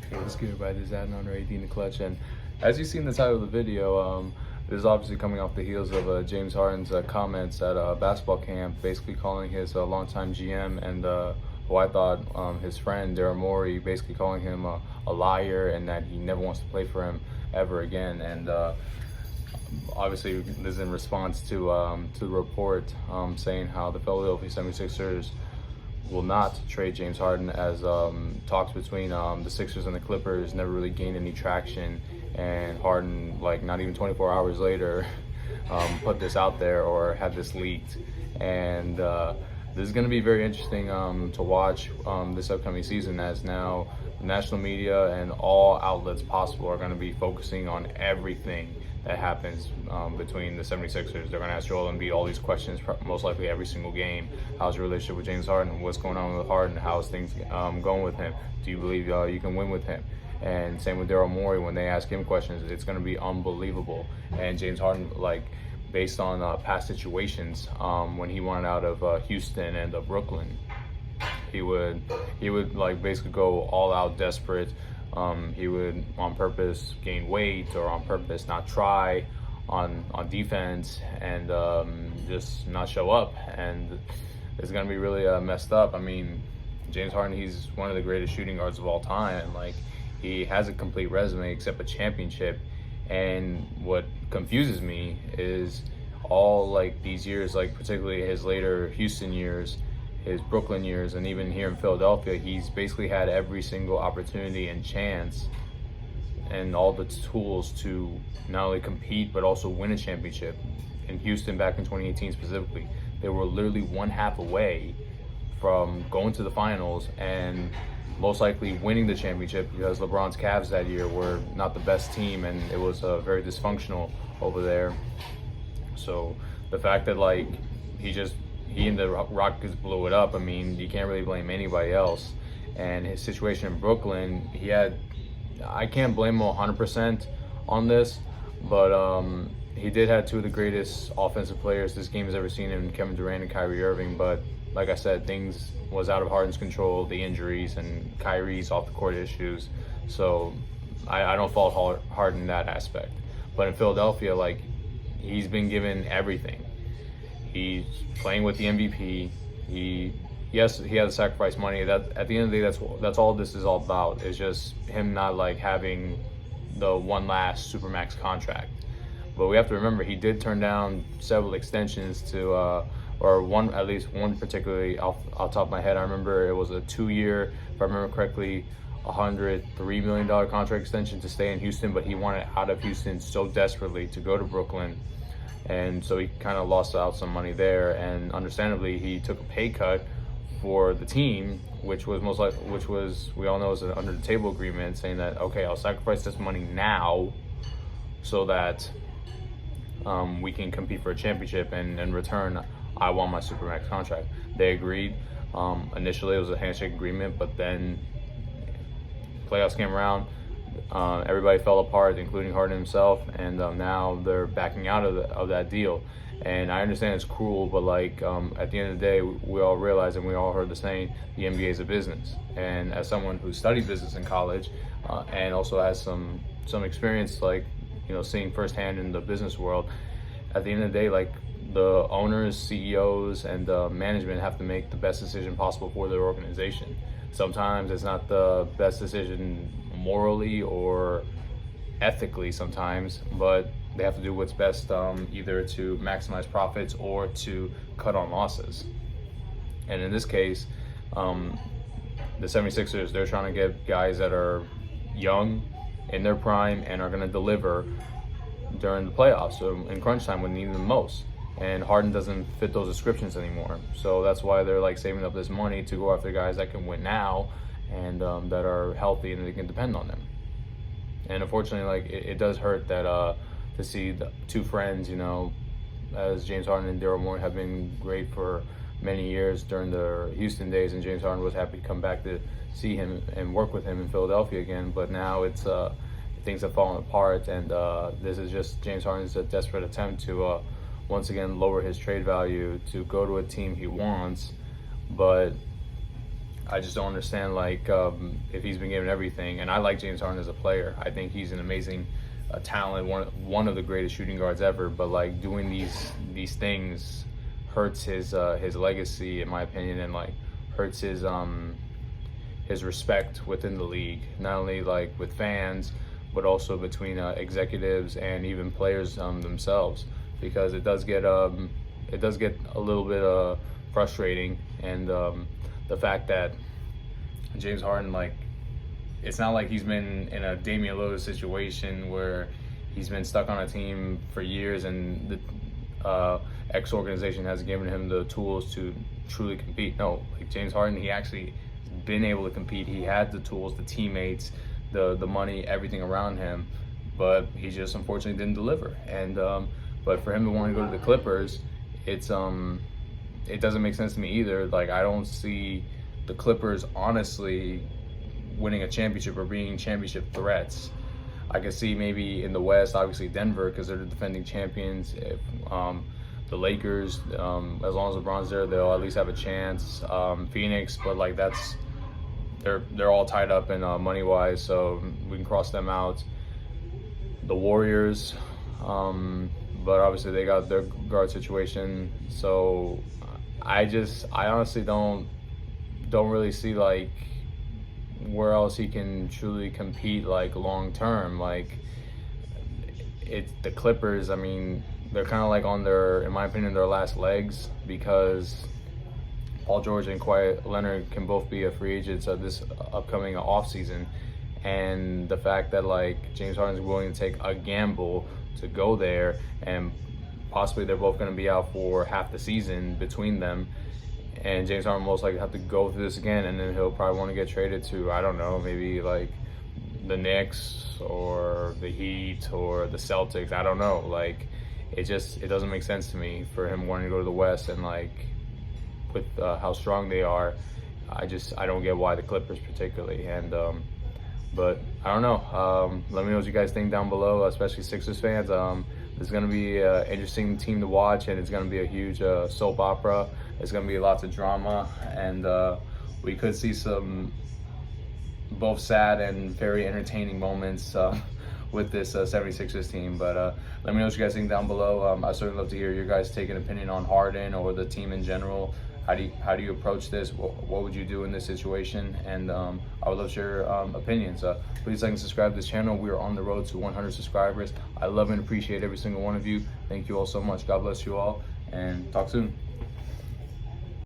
Hey, what's good, everybody? This is Adnan under 18 the clutch, and as you see in the title of the video, this is obviously coming off the heels of James Harden's comments at a basketball camp, basically calling his longtime GM and who I thought his friend Daryl Morey, basically calling him a liar and that he never wants to play for him ever again. And obviously, this is in response to the report saying how the Philadelphia 76ers will not trade James Harden, as talks between the Sixers and the Clippers never really gained any traction, and Harden, like not even 24 hours later, put this out there or had this leaked. And this is going to be very interesting to watch this upcoming season, as now the national media and all outlets possible are going to be focusing on everything that happens between the 76ers. They're going to ask Joel Embiid all these questions, most likely every single game. How's your relationship with James Harden? What's going on with Harden? How's things going with him? Do you believe you can win with him? And same with Daryl Morey, when they ask him questions, it's going to be unbelievable. And James Harden, like, based on past situations, when he wanted out of Houston and Brooklyn, he would like basically go all out desperate. He would on purpose gain weight or on purpose not try on defense and just not show up, and it's gonna be really messed up. I mean, James Harden, he's one of the greatest shooting guards of all time, and like, he has a complete resume except a championship. And what confuses me is all like these years, like particularly his later Houston years, his Brooklyn years, and even here in Philadelphia, he's basically had every single opportunity and chance and all the tools to not only compete but also win a championship. In Houston back in 2018 specifically, they were literally one half away from going to the finals and most likely winning the championship, because LeBron's Cavs that year were not the best team and it was very dysfunctional over there. So the fact that like he and the Rockets blew it up, I mean, you can't really blame anybody else. And his situation in Brooklyn, I can't blame him 100% on this, but he did have two of the greatest offensive players this game has ever seen in Kevin Durant and Kyrie Irving. But like I said, things was out of Harden's control, the injuries and Kyrie's off the court issues. So I don't fault Harden in that aspect. But in Philadelphia, like, he's been given everything. He's playing with the MVP. Yes, he had to sacrifice money. That at the end of the day, that's all this is all about. It's just him not like having the one last supermax contract. But we have to remember, he did turn down several extensions to, or one, at least one particularly off top of my head. I remember it was a 2-year, if I remember correctly, $103 million contract extension to stay in Houston. But he wanted out of Houston so desperately to go to Brooklyn. And so he kind of lost out some money there, and understandably he took a pay cut for the team, which was we all know is an under the table agreement, saying that, okay, I'll sacrifice this money now so that we can compete for a championship, and in return I want my supermax contract. They agreed. Initially it was a handshake agreement, but then playoffs came around. Everybody fell apart, including Harden himself, and now they're backing out of that deal. And I understand it's cruel, but like at the end of the day, we all realize, and we all heard the saying, the NBA is a business. And as someone who studied business in college and also has some experience, like, you know, seeing firsthand in the business world, at the end of the day, like, the owners, CEOs, and management have to make the best decision possible for their organization. Sometimes it's not the best decision morally or ethically sometimes, but they have to do what's best, either to maximize profits or to cut on losses. And in this case, the 76ers, they're trying to get guys that are young, in their prime, and are going to deliver during the playoffs, so in crunch time when needed the most. And Harden doesn't fit those descriptions anymore. So that's why they're like saving up this money to go after guys that can win now and that are healthy and they can depend on them. And unfortunately, like, it does hurt that to see the two friends, you know, as James Harden and Daryl Morey have been great for many years during their Houston days, and James Harden was happy to come back to see him and work with him in Philadelphia again. But now it's things have fallen apart, and this is just James Harden's a desperate attempt to once again lower his trade value to go to a team he wants. But I just don't understand, like, if he's been given everything. And I like James Harden as a player. I think he's an amazing talent, one of the greatest shooting guards ever. But like doing these things hurts his legacy, in my opinion, and like hurts his respect within the league. Not only like with fans, but also between executives and even players themselves, because it does get a little bit frustrating. And the fact that James Harden, like, it's not like he's been in a Damian Lillard situation where he's been stuck on a team for years and the X organization has given him the tools to truly compete. No, like James Harden, he actually been able to compete. He had the tools, the teammates, the money, everything around him, but he just unfortunately didn't deliver. And but for him to want to go to the Clippers, it doesn't make sense to me either. Like, I don't see the Clippers honestly winning a championship or being championship threats. I could see maybe in the West, obviously Denver, because they're the defending champions. If the Lakers, as long as LeBron's there, they'll at least have a chance. Phoenix, but like they're all tied up in money wise, so we can cross them out. The Warriors, but obviously they got their guard situation. So I honestly don't really see like where else he can truly compete like long term. Like, it's the Clippers. I mean, they're kind of like on their, in my opinion, their last legs, because Paul George and Kawhi Leonard can both be a free agents of this upcoming off season. And the fact that like James Harden's willing to take a gamble to go there, and possibly they're both going to be out for half the season between them, and James Harden most likely have to go through this again, and then he'll probably want to get traded to, I don't know, maybe like the Knicks or the Heat or the Celtics. I don't know. Like, it doesn't make sense to me for him wanting to go to the West, and like with how strong they are, I don't get why the Clippers particularly. And but I don't know. Let me know what you guys think down below, especially Sixers fans. This is going to be an interesting team to watch, and it's going to be a huge soap opera. There's going to be lots of drama, and we could see some both sad and very entertaining moments with this 76ers team. But let me know what you guys think down below. I'd certainly love to hear your guys' take and opinion on Harden or the team in general. How do you approach this? What would you do in this situation? And I would love to share opinions. Please like and subscribe to this channel. We are on the road to 100 subscribers. I love and appreciate every single one of you. Thank you all so much. God bless you all, and talk soon.